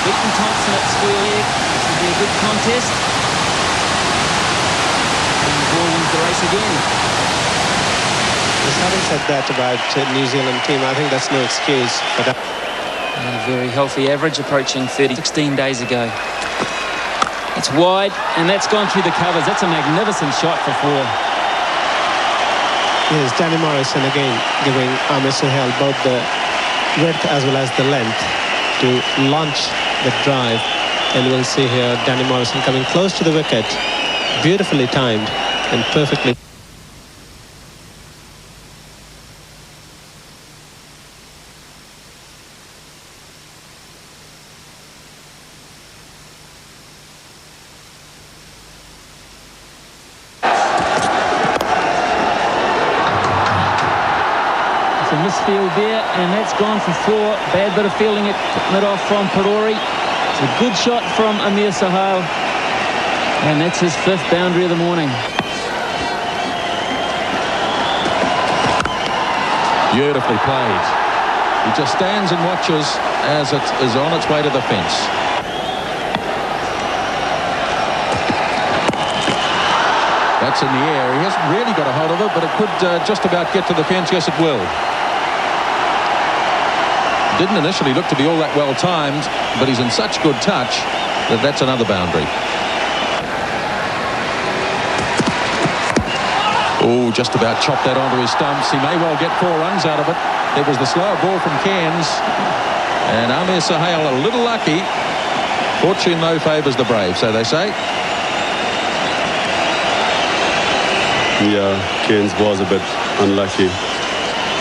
Beaten Thompson at square leg. This will be a good contest. And the ball wins the race again. Just having said that about New Zealand team, I think that's no excuse for that. And a very healthy average, approaching 16 days ago. It's wide, and that's gone through the covers. That's a magnificent shot for four. Yes, Danny Morrison again giving Aamer Sohail both the width as well as the length to launch the drive. And we'll see here Danny Morrison coming close to the wicket. Beautifully timed and perfectly. It's a misfield there, and that's gone for four. Bad bit of fielding at mid-off from Parori. It's a good shot from Aamer Sohail, and that's his fifth boundary of the morning. Beautifully played. He just stands and watches as it is on its way to the fence. That's in the air. He hasn't really got a hold of it, but it could just about get to the fence. Yes, it will. Didn't initially look to be all that well timed, but he's in such good touch that that's another boundary. Oh, just about chopped that onto his stumps. He may well get 4 runs out of it. It was the slower ball from Cairns, and Aamer Sohail a little lucky. Fortune, though, favours the brave, so they say. Yeah, Cairns was a bit unlucky.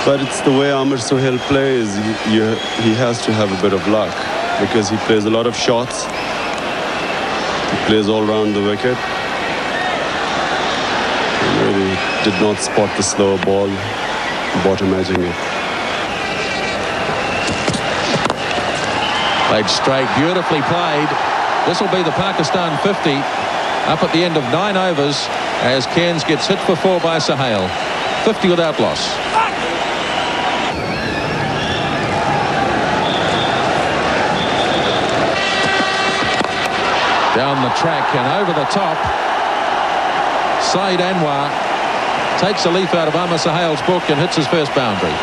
But it's the way Aamer Sohail plays. He has to have a bit of luck because he plays a lot of shots. He plays all around the wicket. He really did not spot the slower ball, bottom edging it. Played straight, beautifully played. This will be the Pakistan 50 up at the end of 9 overs as Cairns gets hit for 4 by Sohail. 50 without loss. Down the track and over the top. Saeed Anwar takes a leaf out of Aamer Sohail's book and hits his first boundary.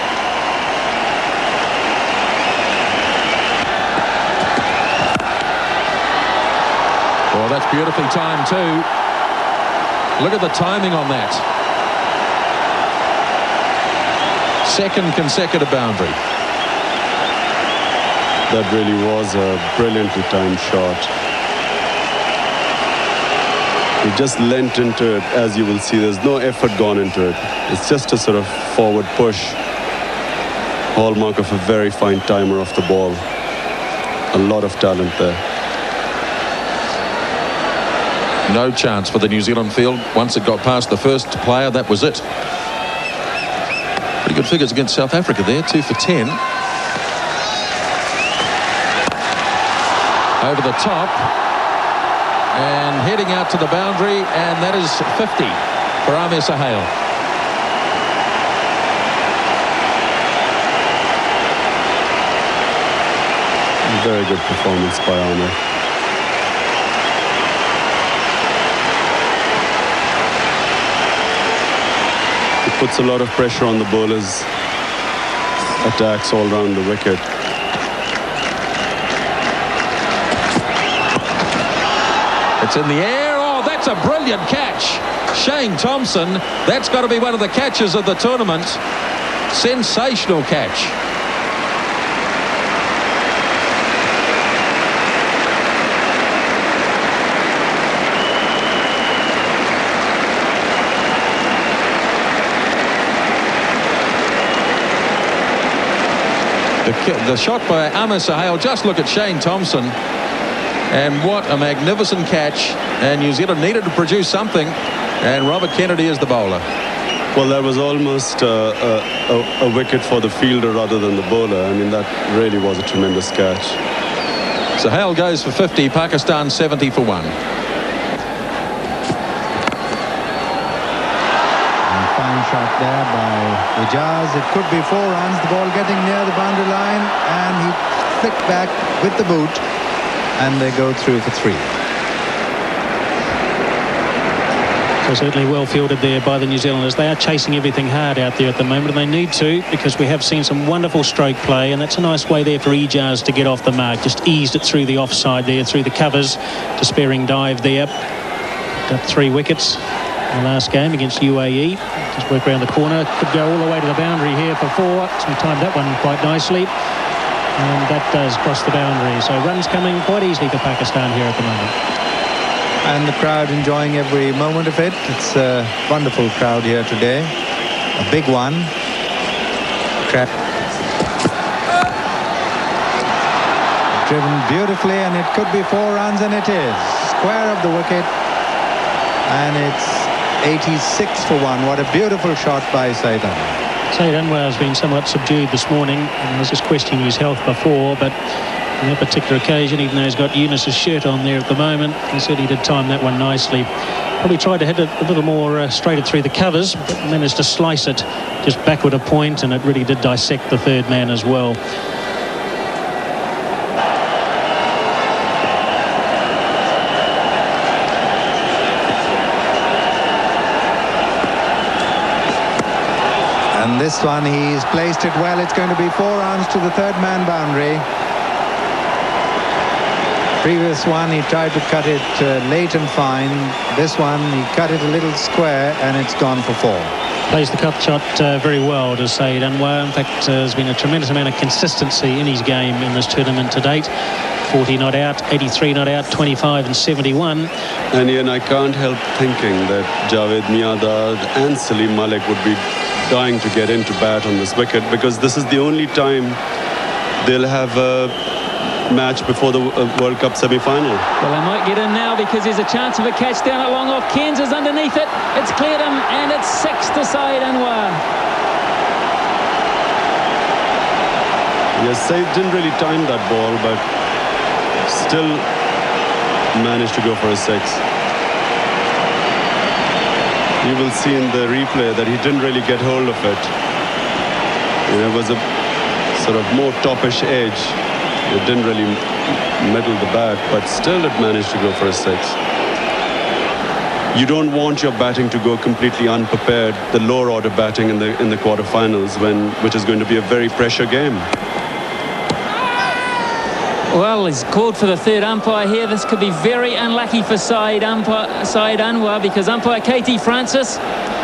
Oh, that's beautifully timed too. Look at the timing on that. Second consecutive boundary. That really was a brilliantly timed shot. He just leant into it. As you will see, there's no effort gone into it. It's just a sort of forward push. Hallmark of a very fine timer of the ball. A lot of talent there. No chance for the New Zealand field. Once it got past the first player, that was it. Pretty good figures against South Africa there, 2 for 10. Over the top. And heading out to the boundary, and that is 50 for Aamer Sohail. Very good performance by Aamer. He puts a lot of pressure on the bowlers. Attacks all round the wicket. It's in the air. Oh, that's a brilliant catch. Shane Thompson, that's got to be one of the catches of the tournament. Sensational catch. The shot by Aamer Sohail, just look at Shane Thompson. And what a magnificent catch. And New Zealand needed to produce something. And Robert Kennedy is the bowler. Well, that was almost a wicket for the fielder rather than the bowler. I mean, that really was a tremendous catch. Sohail goes for 50, Pakistan 70 for 1. Fine shot there by Ijaz. It could be 4 runs. The ball getting near the boundary line, and he flicked back with the boot. and they go through for 3. So certainly well fielded there by the New Zealanders. They are chasing everything hard out there at the moment, and they need to, because we have seen some wonderful stroke play, and that's a nice way there for Ijaz to get off the mark. Just eased it through the offside there, through the covers. Despairing dive there. Got 3 wickets in the last game against UAE. Just work around the corner. Could go all the way to the boundary here for 4. So he timed that one quite nicely. And that does cross the boundary. So runs coming quite easily for Pakistan here at the moment. And the crowd enjoying every moment of it. It's a wonderful crowd here today. A big one. Crap. Driven beautifully, and it could be 4 runs, and it is. Square of the wicket. And it's 86 for 1. What a beautiful shot by Saeed Anwar. Saeed Anwar has been somewhat subdued this morning, and was just questioning his health before, but on that particular occasion, even though he's got Yunus's shirt on there at the moment, he said he did time that one nicely. Probably tried to hit it a little more straighter through the covers, but managed to slice it just backward a point, and it really did dissect the third man as well. And this one, he's placed it well. It's going to be 4 runs to the third man boundary. Previous one, he tried to cut it late and fine. This one, he cut it a little square, and it's gone for 4. Plays the cut shot very well, does Saeed Anwar. In fact, there's been a tremendous amount of consistency in his game in this tournament to date. 40 not out, 83 not out, 25 and 71. And Ian, I can't help thinking that Javed Miandad and Salim Malik would be dying to get into bat on this wicket, because this is the only time they'll have a match before the World Cup semi-final. Well, they might get in now, because there's a chance of a catch down at long off. Cairns is underneath it. It's cleared him, and it's 6 to Saeed Anwar. Yes, Saeed didn't really time that ball, but still managed to go for a 6. You will see in the replay that he didn't really get hold of it. It was a sort of more toppish edge. It didn't really middle the bat, but still it managed to go for a 6. You don't want your batting to go completely unprepared, the lower order batting in the quarterfinals, which is going to be a very pressure game. Well, he's called for the third umpire here. This could be very unlucky for Saeed Anwar, because umpire KT Francis,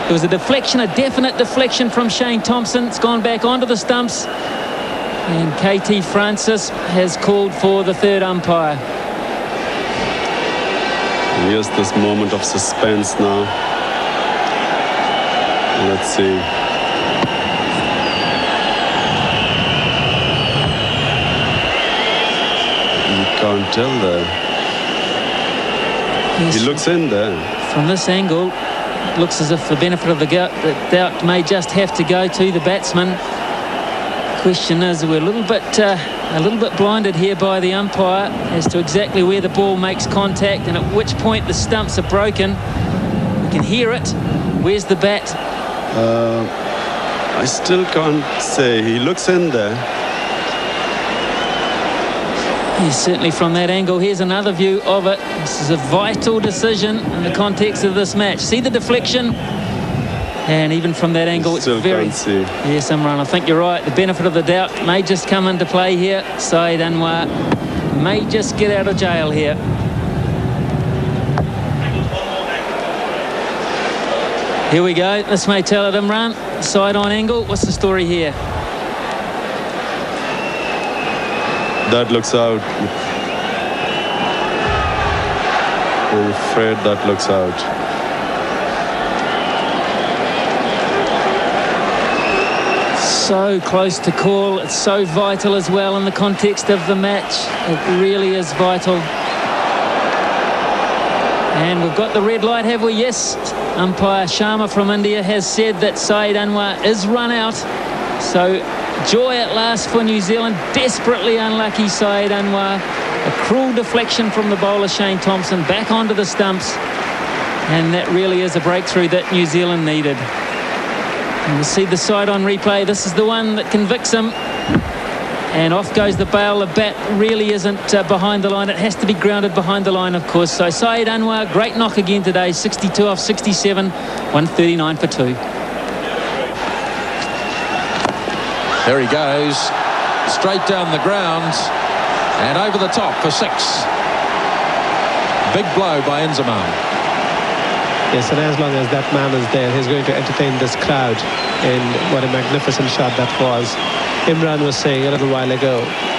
it was a deflection, a definite deflection from Shane Thompson. It's gone back onto the stumps, and KT Francis has called for the third umpire. Here's this moment of suspense now. Let's see. Can't tell there. Yes. He looks in there. From this angle, it looks as if the benefit of the doubt may just have to go to the batsman. Question is, we're a little bit blinded here by the umpire as to exactly where the ball makes contact and at which point the stumps are broken. We can hear it. Where's the bat? I still can't say. He looks in there. Yes, certainly from that angle. Here's another view of it. This is a vital decision in the context of this match. See the deflection? And even from that angle, it's very... Can't see. Yes, Imran, I think you're right. The benefit of the doubt may just come into play here. Saeed Anwar may just get out of jail here. Here we go. This may tell it, Imran. Side-on angle. What's the story here? That looks out. I'm afraid that looks out. So close to call. It's so vital as well in the context of the match. It really is vital. And we've got the red light, have we? Yes. Umpire Sharma from India has said that Saeed Anwar is run out. So joy at last for New Zealand. Desperately unlucky Saeed Anwar. A cruel deflection from the bowler Shane Thompson back onto the stumps. And that really is a breakthrough that New Zealand needed. And we'll see the side on replay. This is the one that convicts him. And off goes the bail. The bat really isn't behind the line. It has to be grounded behind the line, of course. So Saeed Anwar, great knock again today. 62 off 67, 139 for 2. There he goes. Straight down the ground. And over the top for 6. Big blow by Inzamam. Yes, and as long as that man is there, he's going to entertain this crowd. And what a magnificent shot that was. Imran was saying a little while ago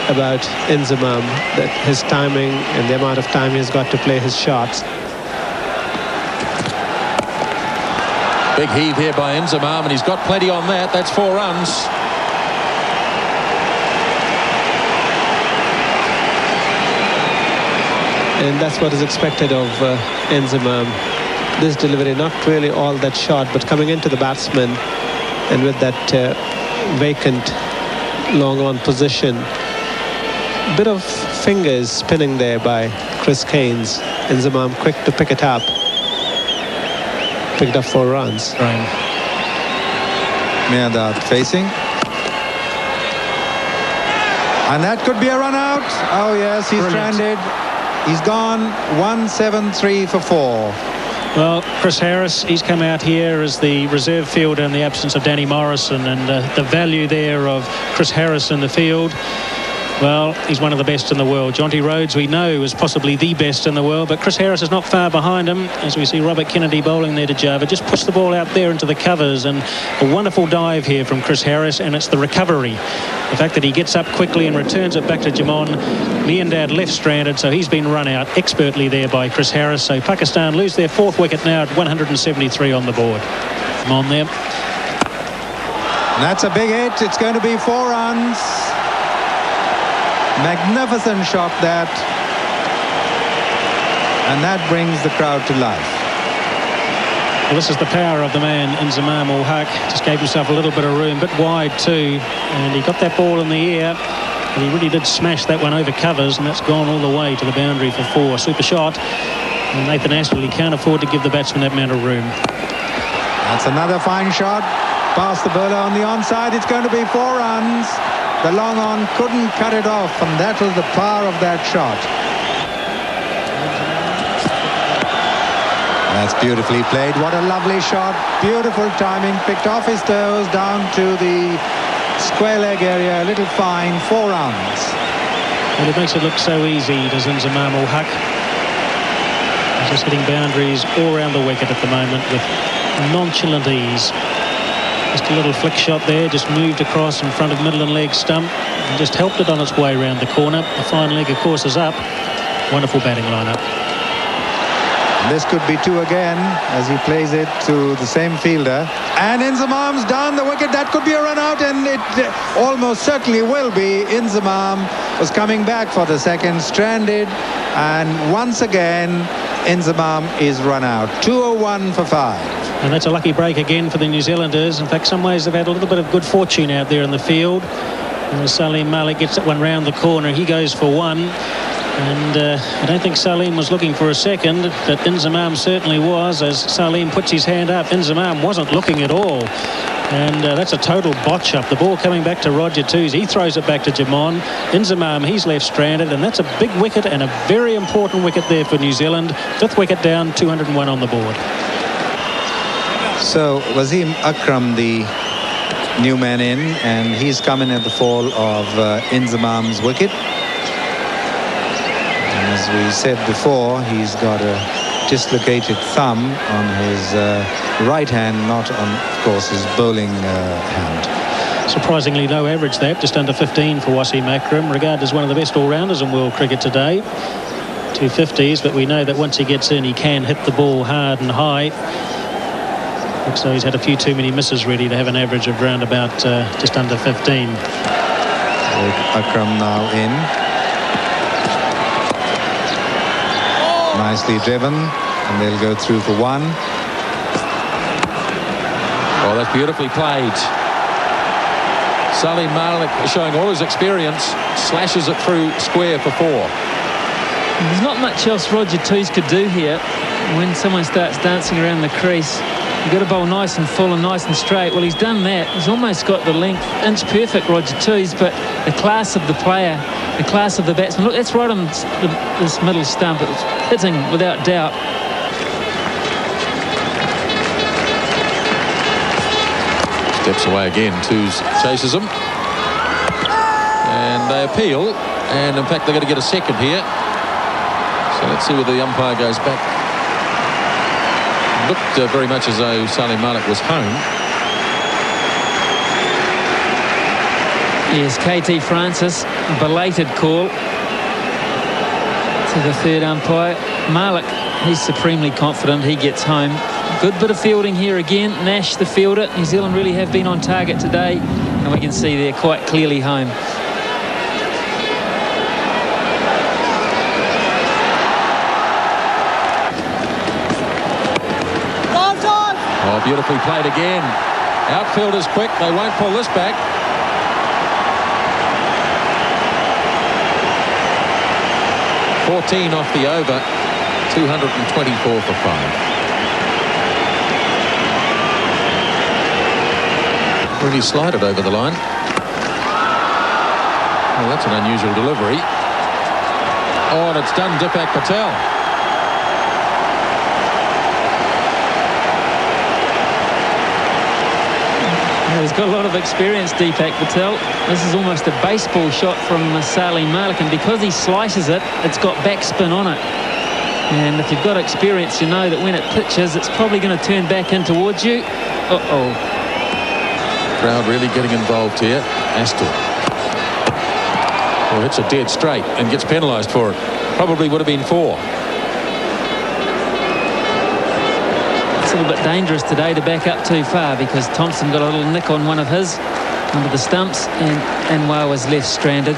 about Inzamam, that his timing and the amount of time he's got to play his shots. Big heave here by Inzamam, and he's got plenty on that. That's 4 runs. And that's what is expected of Inzamam. This delivery, not really all that short, but coming into the batsman and with that vacant long on position. Bit of fingers spinning there by Chris Keynes. Inzamam quick to pick it up. Picked up 4 runs. Meadat facing. And that could be a run out. Oh yes, he's stranded. He's gone. 173 for 4. Well, Chris Harris, he's come out here as the reserve fielder in the absence of Danny Morrison, and the value there of Chris Harris in the field, well, he's one of the best in the world. Jonty Rhodes, we know, is possibly the best in the world, but Chris Harris is not far behind him. As we see Robert Kennedy bowling there to Java, just puts the ball out there into the covers, and a wonderful dive here from Chris Harris, and it's the recovery. The fact that he gets up quickly and returns it back to Jamon. Meandad left stranded, so he's been run out expertly there by Chris Harris. So Pakistan lose their 4th wicket now at 173 on the board. Come on there. And that's a big hit. It's going to be 4 runs. Magnificent shot that. And that brings the crowd to life. Well, this is the power of the man, Inzamam ul Haq. Just gave himself a little bit of room, a bit wide too. And he got that ball in the air. And he really did smash that one over covers, and that's gone all the way to the boundary for 4. Super shot. And Nathan Astley can't afford to give the batsman that amount of room. That's another fine shot. Past the bowler on the onside. It's going to be 4 runs. The long on couldn't cut it off, and that was the power of that shot. That's beautifully played. What a lovely shot. Beautiful timing. Picked off his toes down to the square leg area. A little fine. 4 runs. Well, it makes it look so easy, does Inzamam ul Haq. He's just hitting boundaries all around the wicket at the moment with nonchalant ease. Just a little flick shot there, just moved across in front of middle and leg stump and just helped it on its way around the corner. The fine leg, of course, is up. Wonderful batting lineup. This could be 2 again as he plays it to the same fielder. And Inzamam's down the wicket. That could be a run out, and it almost certainly will be. Inzamam was coming back for the second, stranded, and once again Inzamam is run out. 201 for 5. And that's a lucky break again for the New Zealanders. In fact, some ways they've had a little bit of good fortune out there in the field. And Salim Malik gets that one round the corner. He goes for 1. And I don't think Salim was looking for a second, but Inzamam certainly was. As Salim puts his hand up, Inzamam wasn't looking at all. And that's a total botch up. The ball coming back to Roger Tooze. He throws it back to Jamon. Inzamam, he's left stranded, and that's a big wicket and a very important wicket there for New Zealand. 5th wicket down, 201 on the board. So Wasim Akram, the new man in, and he's come in at the fall of Inzamam's wicket. And as we said before, he's got a dislocated thumb on his right hand, not on, of course, his bowling hand. Surprisingly low average there, just under 15 for Wasim Akram, regarded as one of the best all-rounders in world cricket today. 250s, but we know that once he gets in, he can hit the ball hard and high. Looks though he's had a few too many misses really to have an average of round about just under 15. With Akram now in. Nicely driven, and they'll go through for 1. Oh, that's beautifully played. Salim Malik, showing all his experience, slashes it through square for 4. There's not much else Roger Tooze could do here when someone starts dancing around the crease. You've got to bowl nice and full and nice and straight. Well, he's done that. He's almost got the length. Inch perfect, Roger, twos, but the class of the player, the class of the batsman. Look, that's right on this middle stump. It's hitting without doubt. Steps away again. Twos chases him. And they appeal. And, in fact, they're going to get a second here. So let's see whether the umpire goes back. Looked very much as though Salim Malik was home. Yes, KT Francis, a belated call to the third umpire. Malik, he's supremely confident he gets home. Good bit of fielding here again. Nash, the fielder. New Zealand really have been on target today, and we can see they're quite clearly home. Oh, beautifully played again. Outfielders quick. They won't pull this back. .14 off the over. 224 for 5. Really slided over the line. Well, that's an unusual delivery. Oh, and it's done Deepak Patel. He's got a lot of experience, Deepak Patel. This is almost a baseball shot from Salim Malik, and because he slices it, it's got backspin on it. And if you've got experience, you know that when it pitches, it's probably going to turn back in towards you. Uh-oh. Crowd really getting involved here. Astor. Well, hits a dead straight and gets penalised for it. Probably would have been 4. It's a little bit dangerous today to back up too far because Thompson got a little nick on one of his under the stumps, and Anwar was left stranded.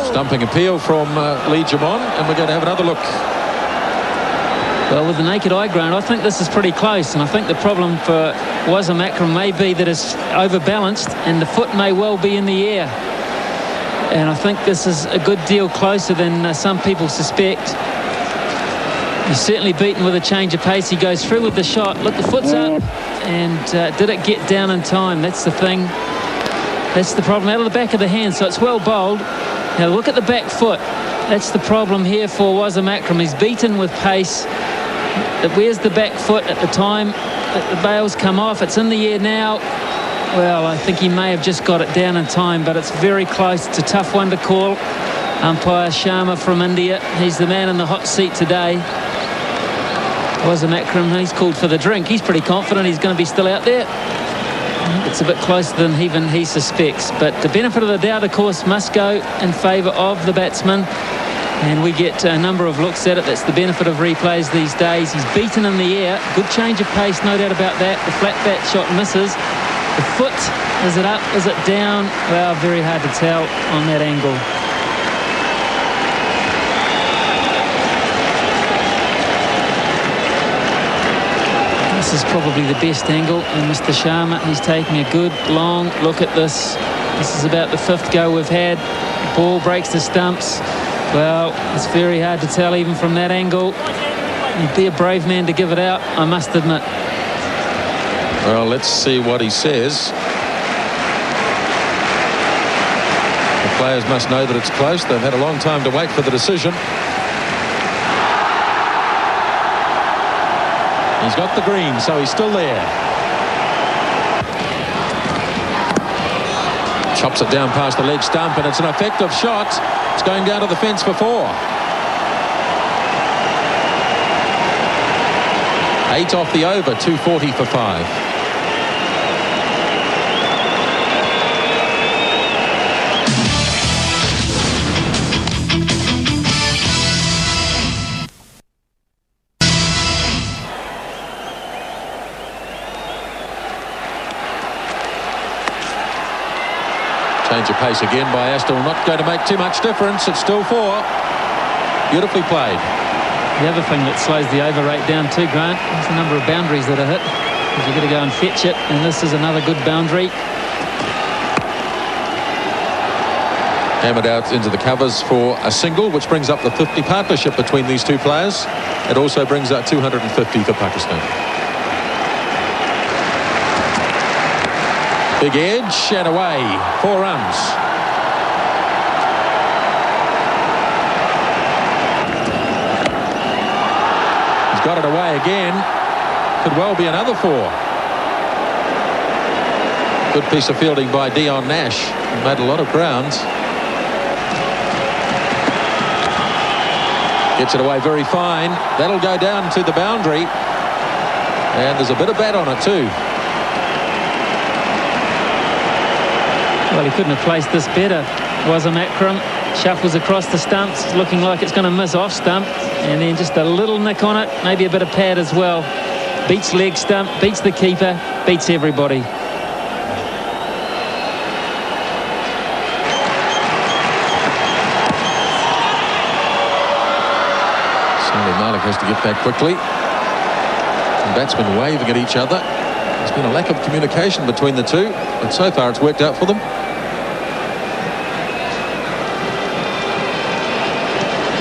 Stumping appeal from Lee Jamon, and we're going to have another look. Well, with the naked eye ground, I think this is pretty close, and I think the problem for Wasim Akram may be that it's overbalanced and the foot may well be in the air. And I think this is a good deal closer than some people suspect. He's certainly beaten with a change of pace. He goes through with the shot. Look, the foot's up. And did it get down in time? That's the thing. That's the problem. Out of the back of the hand, so it's well bowled. Now look at the back foot. That's the problem here for Wasim Akram. He's beaten with pace. Where's the back foot at the time that the bails come off? It's in the air now. Well, I think he may have just got it down in time, but it's very close. It's a tough one to call. Umpire Sharma from India. He's the man in the hot seat today. Wasim Akram, he's called for the drink. He's pretty confident he's going to be still out there. It's a bit closer than even he suspects. But the benefit of the doubt, of course, must go in favour of the batsman. And we get a number of looks at it. That's the benefit of replays these days. He's beaten in the air. Good change of pace, no doubt about that. The flat bat shot misses. The foot, is it up, is it down? Well, very hard to tell on that angle. This is probably the best angle, and Mr. Sharma, he's taking a good long look at this. This is about the 5th go we've had. The ball breaks the stumps. Well, it's very hard to tell even from that angle. You'd be a brave man to give it out, I must admit. Well, let's see what he says. The players must know that it's close. They've had a long time to wait for the decision. He's got the green, so he's still there. Chops it down past the leg stump, and it's an effective shot. It's going down to the fence for 4. 8 off the over, 240 for 5. Change of pace again by Astor. Not going to make too much difference. It's still 4. Beautifully played. The other thing that slows the over rate down too, Grant, is the number of boundaries that are hit. Because you've got to go and fetch it, and this is another good boundary. Hammered out into the covers for a single, which brings up the 50 partnership between these two players. It also brings out 250 for Pakistan. Big edge and away. 4 runs. He's got it away again. Could well be another 4. Good piece of fielding by Dion Nash. He made a lot of ground. Gets it away very fine. That'll go down to the boundary. And there's a bit of bat on it too. Well, he couldn't have placed this better. Wasam Akram shuffles across the stumps, looking like it's going to miss off stump. And then just a little nick on it. Maybe a bit of pad as well. Beats leg stump, beats the keeper, beats everybody. Malik has to get back quickly. And batsmen waving at each other. There's been a lack of communication between the two, but so far it's worked out for them.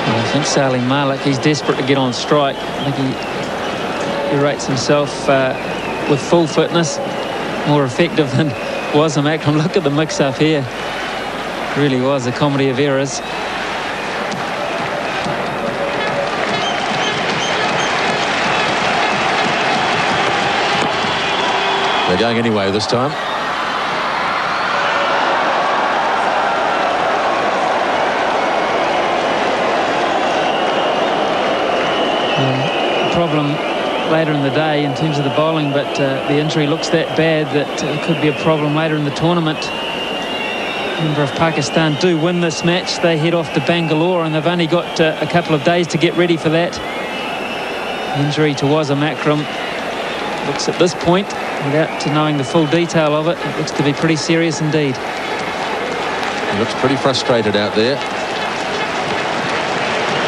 Well, I think Salim Malik, he's desperate to get on strike. I think he rates himself with full fitness more effective than Wasam Akram. Look at the mix-up here. It really was a comedy of errors. They're going anyway this time. Problem later in the day in terms of the bowling, but the injury looks that bad that it could be a problem later in the tournament. Remember, if Pakistan do win this match, they head off to Bangalore, and they've only got a couple of days to get ready for that. Injury to Wasam Akram looks at this point, without knowing the full detail of it, it looks to be pretty serious indeed. He looks pretty frustrated out there.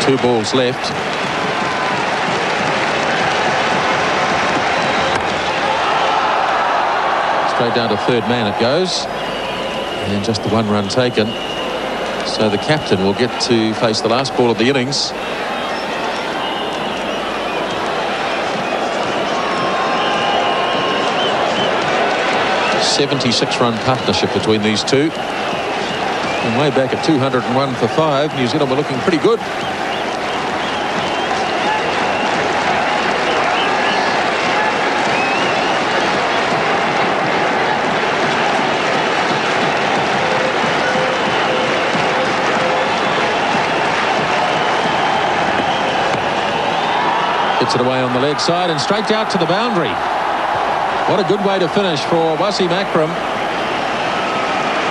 2 balls left. Straight down to 3rd man it goes. And just the 1 run taken. So the captain will get to face the last ball of the innings. A 76-run partnership between these two. And way back at 201 for 5, New Zealand were looking pretty good. Gets it away on the leg side and straight out to the boundary. What a good way to finish for Wasam Akram.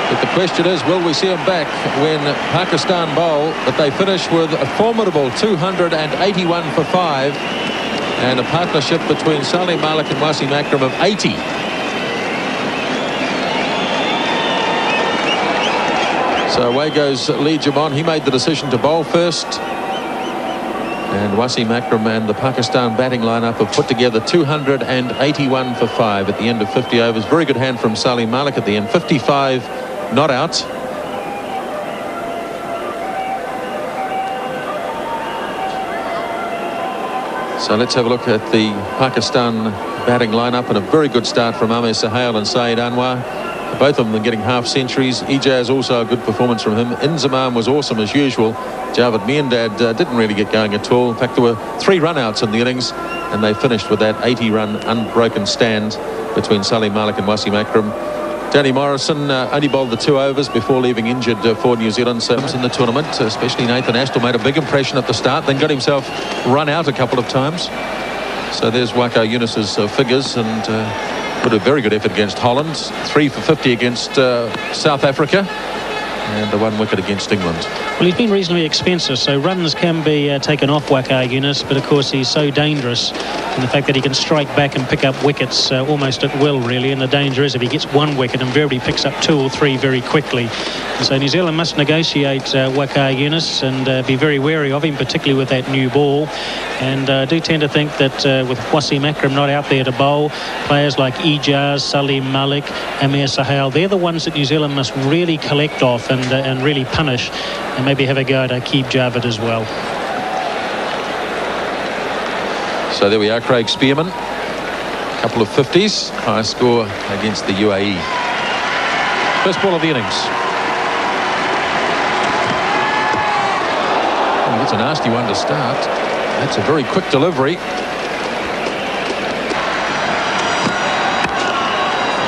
But the question is, will we see him back when Pakistan bowl? But they finish with a formidable 281 for 5 and a partnership between Salim Malik and Wasam Akram of 80. So away goes Lee Jamon. He made the decision to bowl first. And Wasam Akram and the Pakistan batting lineup have put together 281 for 5 at the end of 50 overs. Very good hand from Salim Malik at the end. 55 not out. So let's have a look at the Pakistan batting lineup, and a very good start from Aamer Sohail and Saeed Anwar. Both of them getting half centuries. Ijaz also a good performance from him. Inzamam was awesome as usual. Javed Miandad didn't really get going at all. In fact, there were 3 run-outs in the innings, and they finished with that 80-run unbroken stand between Salim Malik and Wasam Akram. Danny Morrison only bowled the 2 overs before leaving injured for New Zealand. So in the tournament, especially Nathan Astle, made a big impression at the start, then got himself run out a couple of times. So there's Waqar Younis's figures, and put a very good effort against Holland. 3 for 50 against South Africa, and the 1 wicket against England. Well, he's been reasonably expensive, so runs can be taken off Waqar Younis, but of course he's so dangerous in the fact that he can strike back and pick up wickets almost at will, really, and the danger is if he gets 1 wicket, invariably picks up 2 or 3 very quickly. And so New Zealand must negotiate Waqar Younis and be very wary of him, particularly with that new ball. And I do tend to think that with Wasam Akram not out there to bowl, players like Ijaz, Salim Malik, Aamer Sohail, they're the ones that New Zealand must really collect off. And and really punish, and maybe have a go to keep Javed as well. So there we are, Craig Spearman. A couple of 50s, high score against the UAE. First ball of the innings. Oh, it's a nasty one to start. That's a very quick delivery.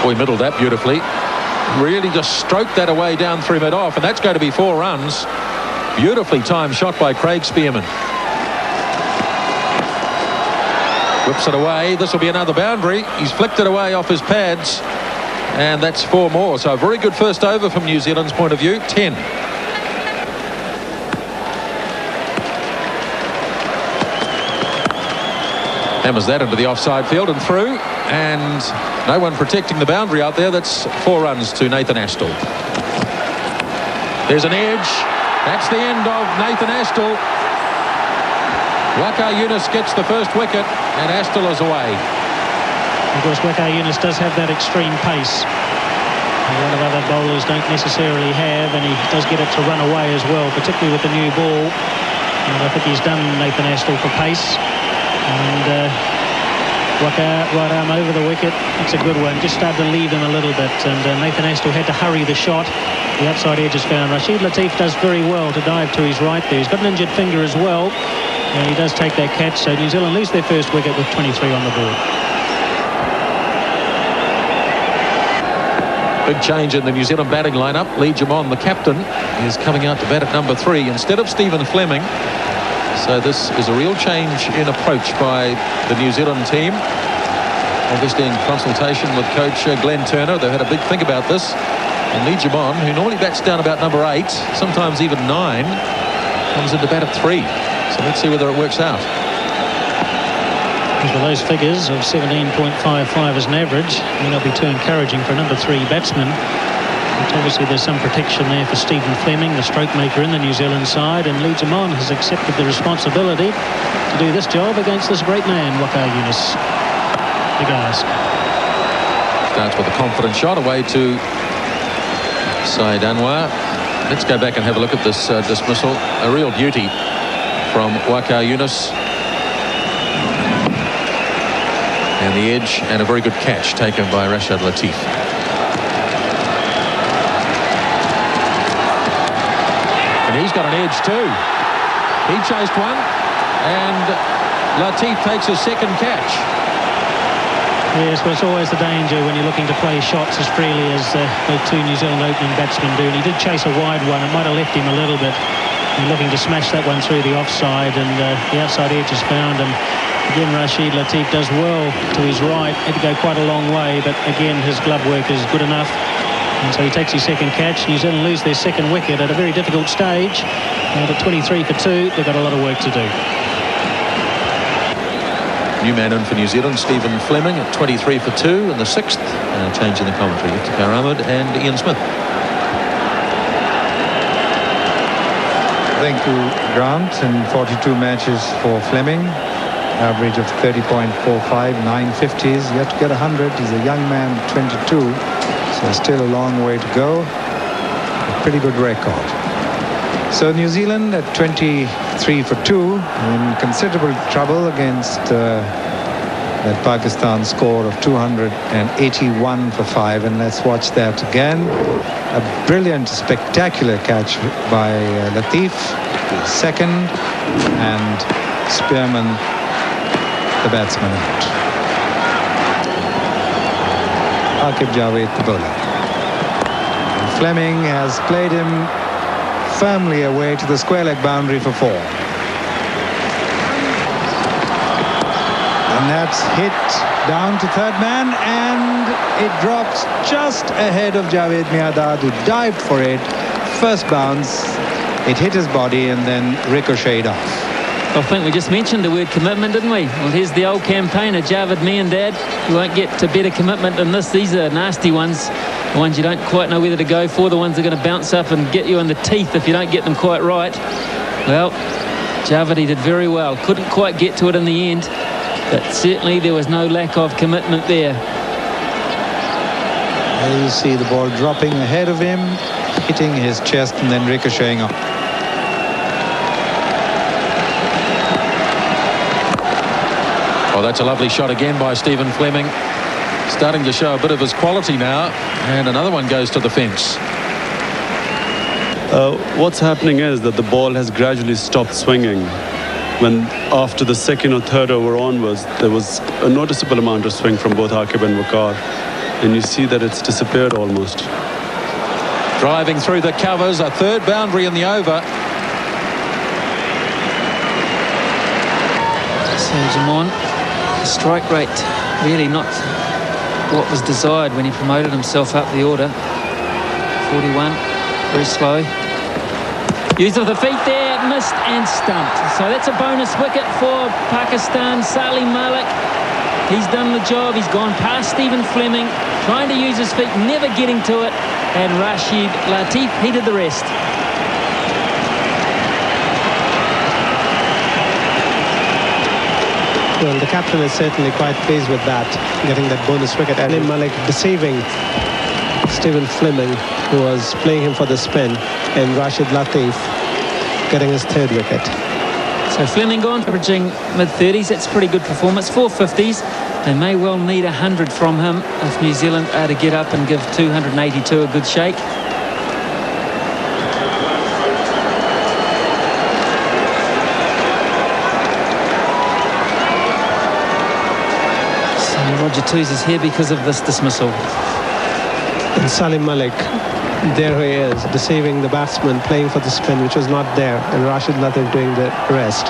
Boy, middled that beautifully. Really just stroked that away down through mid-off, and that's going to be 4 runs. Beautifully timed shot by Craig Spearman. Whips it away. This will be another boundary. He's flicked it away off his pads, and that's 4 more. So a very good first over from New Zealand's point of view. 10. Hammers that into the offside field and through, and no one protecting the boundary out there. That's 4 runs to Nathan Astle. There's an edge. That's the end of Nathan Astle. Waqar Younis gets the first wicket, and Astle is away. Of course, Waqar Younis does have that extreme pace. A lot of other bowlers don't necessarily have, and he does get it to run away as well, particularly with the new ball. And I think he's done Nathan Astle for pace. And Waqar right arm over the wicket. It's a good one. Just started to leave him a little bit, and Nathan Astle had to hurry the shot. The outside edge is found. Rashid Latif does very well to dive to his right there. He's got an injured finger as well, and he does take that catch. So New Zealand lose their first wicket with 23 on the board. Big change in the New Zealand batting lineup. Lee Jamon, the captain, is coming out to bat at number 3 instead of Stephen Fleming. So this is a real change in approach by the New Zealand team. Obviously in consultation with coach Glenn Turner. They've had a big think about this. And Lee Jamon, who normally bats down about number 8, sometimes even 9, comes into bat at 3. So let's see whether it works out. With those figures of 17.55 as an average, may not be too encouraging for a number 3 batsman. But obviously there's some protection there for Stephen Fleming, the stroke maker in the New Zealand side, and Lee Jamon has accepted the responsibility to do this job against this great man, Waqar Younis. Big ask. Starts with a confident shot away to Saeed Anwar. Let's go back and have a look at this dismissal. A real beauty from Waqar Younis. And the edge, and a very good catch taken by Rashid Latif. And he's got an edge too. He chased one, and Latif takes his second catch. Yes, but it's always the danger when you're looking to play shots as freely as the 2 New Zealand opening batsmen do. And he did chase a wide one. It might have left him a little bit. He's looking to smash that one through the offside, and the outside edge is found. And again, Rashid Latif does well to his right. Had to go quite a long way, but again, his glove work is good enough. And so he takes his second catch. New Zealand lose their second wicket at a very difficult stage. And at 23 for 2, they've got a lot of work to do. New man in for New Zealand, Stephen Fleming at 23 for 2 in the 6th. Change in the commentary. Iftikhar Ahmed and Ian Smith. Thank you, Grant. And 42 matches for Fleming. Average of 30.45, 950s. Yet to get 100. He's a young man, 22. So still a long way to go. A pretty good record. So New Zealand at 23 for 2 in considerable trouble against that Pakistan score of 281 for 5. And let's watch that again. A brilliant, spectacular catch by Latif, second, and Spearman, the batsman, out. Aqib Javed, the bowler. And Fleming has played him firmly away to the square leg boundary for 4. And that's hit down to third man, and it drops just ahead of Javed Miandad, who dived for it. First bounce, it hit his body and then ricocheted off. I think we just mentioned the word commitment, didn't we? Well, here's the old campaigner, Javed Miandad. You won't get to better commitment than this. These are nasty ones. The ones you don't quite know whether to go for. The ones that are going to bounce up and get you in the teeth if you don't get them quite right. Well, Javed, he did very well. Couldn't quite get to it in the end. But certainly there was no lack of commitment there. There you see the ball dropping ahead of him. hitting his chest and then ricocheting off. Oh, that's a lovely shot again by Stephen Fleming. Starting to show a bit of his quality now. And another one goes to the fence. What's happening is that the ball has gradually stopped swinging. When after the second or third over onwards, there was a noticeable amount of swing from both Aqib and Waqar. And you see that it's disappeared almost. Driving through the covers, a third boundary in the over. So Jamon, the strike rate really not what was desired when he promoted himself up the order. 41, very slow. Use of the feet there, missed and stumped. So that's a bonus wicket for Pakistan. Salim Malik, he's done the job. He's gone past Stephen Fleming, trying to use his feet, never getting to it. And Rashid Latif, he did the rest. Well, the captain is certainly quite pleased with that, getting that bonus wicket. Salim Malik deceiving Stephen Fleming, who was playing him for the spin, and Rashid Latif getting his third wicket. So Fleming gone, averaging mid-30s. That's a pretty good performance. 450s. They may well need 100 from him if New Zealand are to get up and give 282 a good shake. So Roger Toos is here because of this dismissal. And Salim Malik, there he is, deceiving the batsman, playing for the spin, which was not there, and Rashid Latif doing the rest.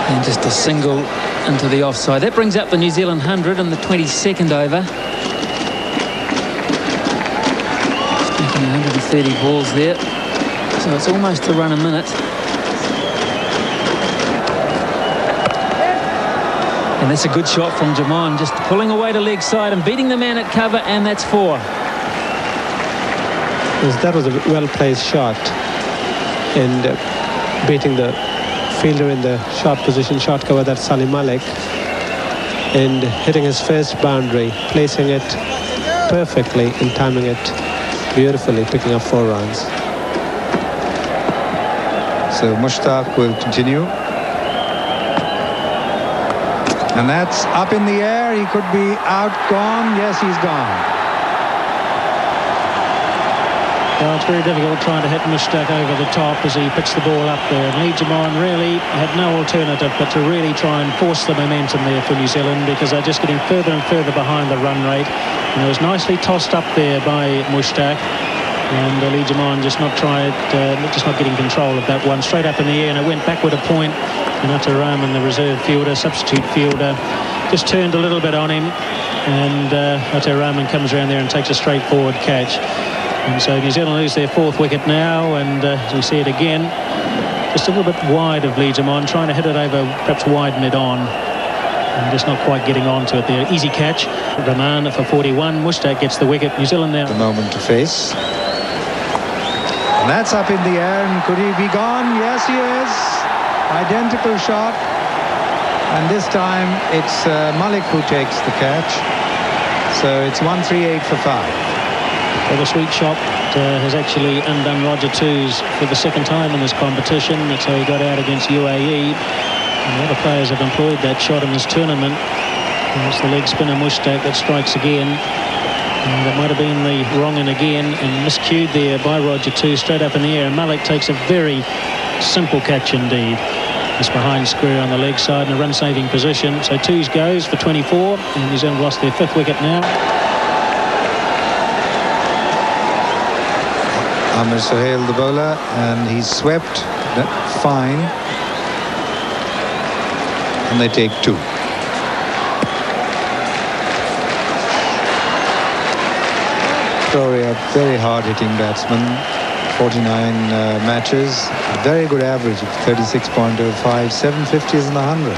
And just a single into the offside. That brings up the New Zealand 100 in the 22nd over. Taking 130 balls there. So it's almost a run a minute. And that's a good shot from Jamon, just pulling away to leg side and beating the man at cover, and that's 4. That was a well-placed shot, and beating the fielder in the short position, short cover, that's Salim Malik, and hitting his first boundary, placing it perfectly and timing it beautifully, picking up 4 runs. So Mushtaq will continue. And that's up in the air. He could be out, gone. Yes, he's gone. Well, it's very difficult trying to hit Mushtaq over the top as he picks the ball up there. And Lee Jamon really had no alternative but to really try and force the momentum there for New Zealand, because they're just getting further and further behind the run rate. And it was nicely tossed up there by Mushtaq. And Lee Jamon just not getting control of that one. Straight up in the air, and it went backward a point. And Aamer, the reserve fielder, substitute fielder, just turned a little bit on him. And Aamer comes around there and takes a straightforward catch. And so New Zealand lose their 4th wicket now, and as we see it again, just a little bit wide of Lee Jamon, trying to hit it over perhaps wide mid-on, and just not quite getting onto it there. Easy catch. Rahman for 41. Mushtaq gets the wicket. New Zealand now. The moment to face. And that's up in the air, and could he be gone? Yes, he is. Identical shot. And this time it's Malik who takes the catch. So it's 138 for 5. Well, the sweet shot has actually undone Roger Toos for the 2nd time in this competition. That's how he got out against UAE. And other players have employed that shot in this tournament. And it's the leg spinner Mushtaq that strikes again. And that might have been the wrong and again, and miscued there by Roger Toos, straight up in the air. And Malik takes a very simple catch indeed. It's behind square on the leg side in a run-saving position. So Toos goes for 24, and New Zealand lost their 5th wicket now. Aamer Sohail, the bowler, and he's swept. Fine. And they take 2. Victoria, very hard-hitting batsman. 49 matches. Very good average of 36.05. 750s in the 100.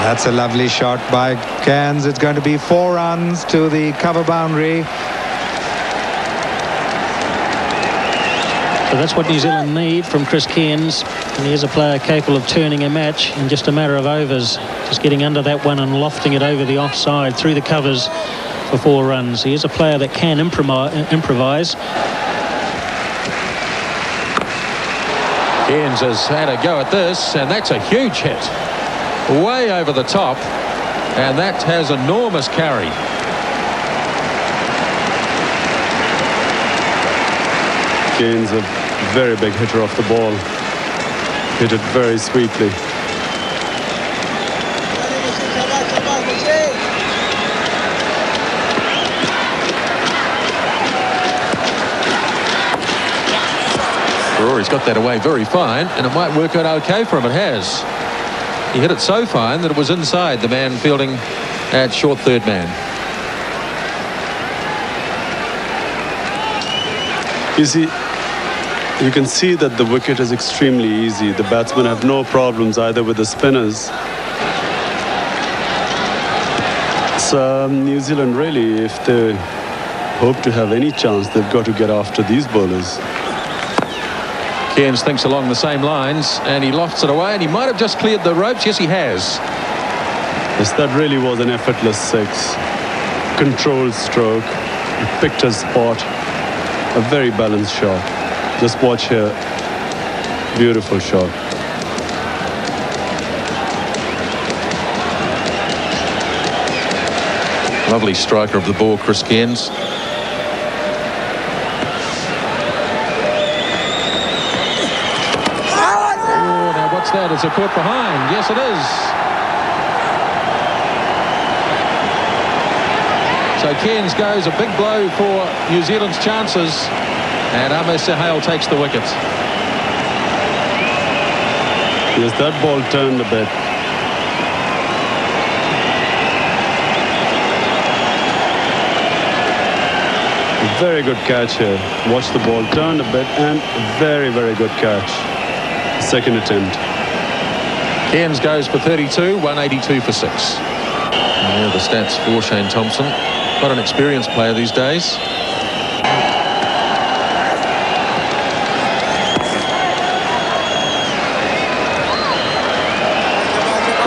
That's a lovely shot by Cairns. It's going to be 4 runs to the cover boundary. So that's what New Zealand need from Chris Cairns. And he is a player capable of turning a match in just a matter of overs. Just getting under that one and lofting it over the offside through the covers for 4 runs. He is a player that can improvise. Cairns has had a go at this, and that's a huge hit. Way over the top, and that has enormous carry. Cairns a very big hitter off the ball. Hit it very sweetly. Rory's got that away very fine, and it might work out okay for him. It has. He hit it so fine that it was inside the man fielding at short third man. You see, you can see that the wicket is extremely easy. The batsmen have no problems either with the spinners. So New Zealand really, if they hope to have any chance, they've got to get after these bowlers. Cairns thinks along the same lines, and he lofts it away, and he might have just cleared the ropes. Yes, he has. Yes, that really was an effortless 6. Controlled stroke. He picked his spot. A very balanced shot. Just watch here. Beautiful shot. Lovely striker of the ball, Chris Cairns. Oh, now what's that? It's a caught behind. Yes, it is. So Cairns goes, a big blow for New Zealand's chances, and Aamer Sohail takes the wicket. Yes, that ball turned a bit. Very good catch here. Watch the ball turn a bit, and very, very good catch. Second attempt. Cairns goes for 32, 182 for 6. And there are the stats for Shane Thompson. Quite an experienced player these days.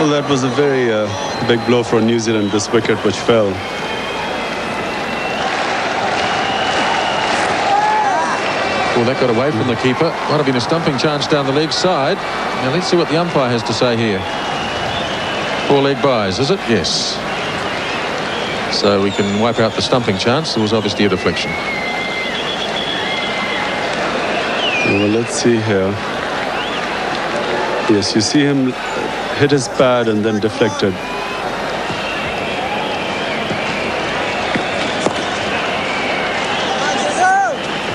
Well, that was a very big blow for New Zealand, this wicket which fell. Well, that got away from the keeper. Might have been a stumping chance down the leg side. Now let's see what the umpire has to say here. 4 leg byes, is it? Yes. So we can wipe out the stumping chance. There was obviously a deflection. Well, let's see here. Yes, you see him hit his pad and then deflected.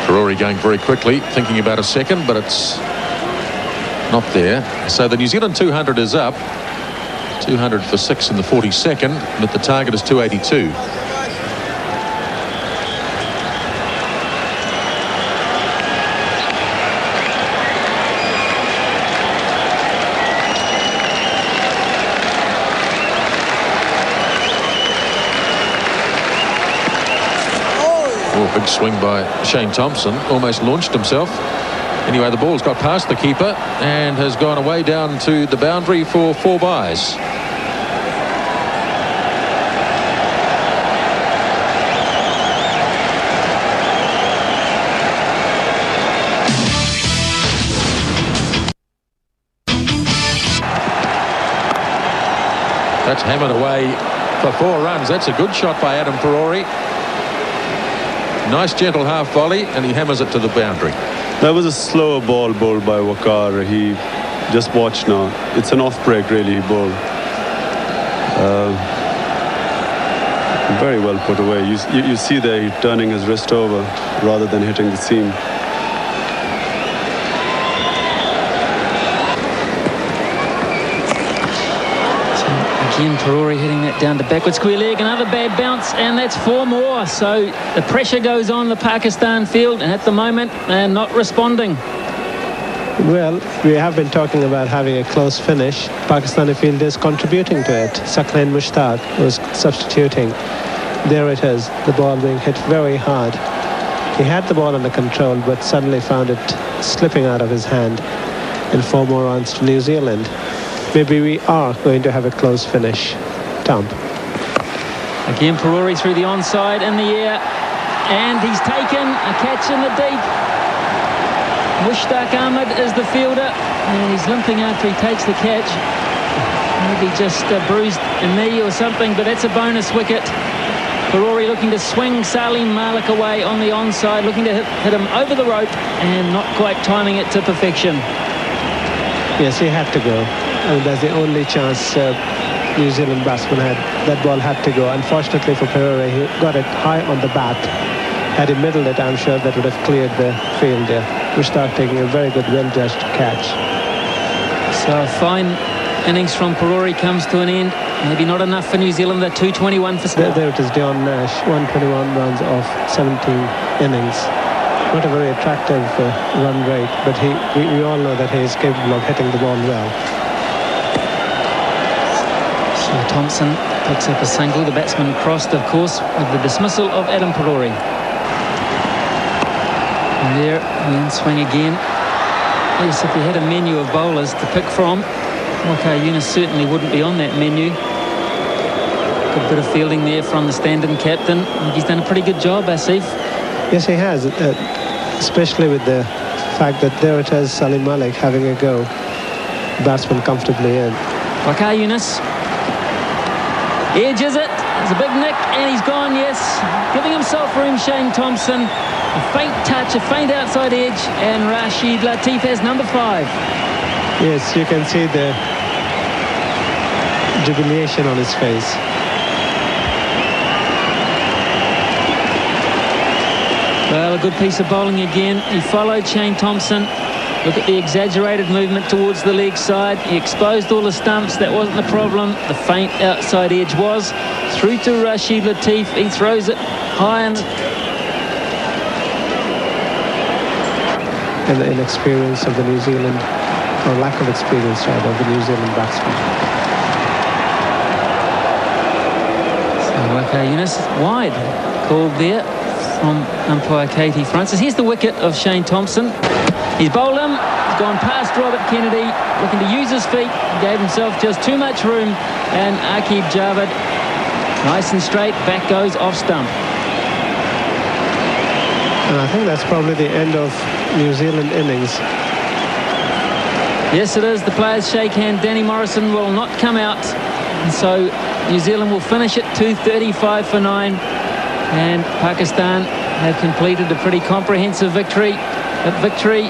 Rory going very quickly, thinking about a second, but it's not there. So the New Zealand 200 is up. 200 for 6 in the 42nd, but the target is 282. Oh, big swing by Shane Thompson, almost launched himself. Anyway, the ball's got past the keeper and has gone away down to the boundary for 4 byes. That's hammered away for 4 runs. That's a good shot by Adam Ferrari. Nice gentle half volley, and he hammers it to the boundary. That was a slower ball bowled by Wakar. He just watched now. It's an off break really he bowled. Very well put away. You see there he's turning his wrist over rather than hitting the seam. Again, Ferrari hitting that down to backward square leg. Another bad bounce, and that's 4 more. So the pressure goes on the Pakistan field, and at the moment, they're not responding. Well, we have been talking about having a close finish. Pakistani field is contributing to it. Saklain Mushtaq was substituting. There it is, the ball being hit very hard. He had the ball under control, but suddenly found it slipping out of his hand. And 4 more runs to New Zealand. Maybe we are going to have a close finish. Tom. Again, Perori through the onside in the air. And he's taken a catch in the deep. Mushtaq Ahmed is the fielder. And he's limping after he takes the catch. Maybe just bruised a knee or something, but that's a bonus wicket. Perori looking to swing Salim Malik away on the onside, looking to hit him over the rope and not quite timing it to perfection. Yes, he had to go. And that's the only chance New Zealand batsman had. That ball had to go. Unfortunately for Perori, he got it high on the bat. Had he middled it, I'm sure that would have cleared the field there. Mushtaq taking a very good, well-judged catch. So a fine innings from Perori comes to an end. Maybe not enough for New Zealand. They're 221 for score. There it is, Dion Nash, 121 runs off 17 innings. Not a very attractive run rate, but we all know that he is capable of hitting the ball well. So Thompson picks up a single. The batsman crossed, of course, with the dismissal of Adam Perori. And there, the in-swing again. Yes, if we had a menu of bowlers to pick from, Waqar Younis certainly wouldn't be on that menu. Good bit of fielding there from the stand-in captain. I think he's done a pretty good job, Asif. Yes, he has, especially with the fact that there it is, Salim Malik having a go. Batsman comfortably in. Waqar Younis edges it. It's a big nick, and he's gone, yes. Giving himself room, Shane Thompson. A faint touch, a faint outside edge, and Rashid Latif has number 5. Yes, you can see the jubilation on his face. Well, a good piece of bowling again. He followed Shane Thompson. Look at the exaggerated movement towards the leg side. He exposed all the stumps. That wasn't the problem. The faint outside edge was. Through to Rashid Latif. He throws it high and the inexperience of the New Zealand, or lack of experience rather, of the New Zealand batsman. So Waqar Younis wide called there from umpire Katie Francis. Here's the wicket of Shane Thompson. He's bowled him. He's gone past Robert Kennedy, looking to use his feet. He gave himself just too much room, and Aqib Javed, nice and straight, back goes off stump. And I think that's probably the end of New Zealand innings. Yes, it is. The players shake hand. Danny Morrison will not come out. And so New Zealand will finish at 235 for 9. And Pakistan have completed a pretty comprehensive victory. That victory,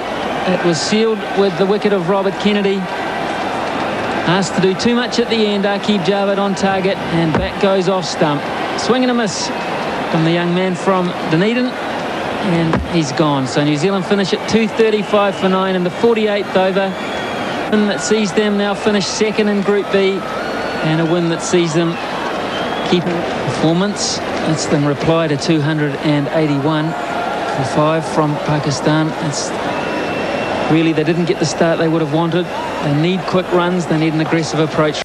it was sealed with the wicket of Robert Kennedy. Asked to do too much at the end. Aqib Javed on target, and back goes off stump. Swing and a miss from the young man from Dunedin. And he's gone. So New Zealand finish at 235 for 9 in the 48th over. And that sees them now finish second in Group B, and a win that sees them keep performance. It's in reply to 281 for 5 from Pakistan. It's really, they didn't get the start they would have wanted. They need quick runs. They need an aggressive approach.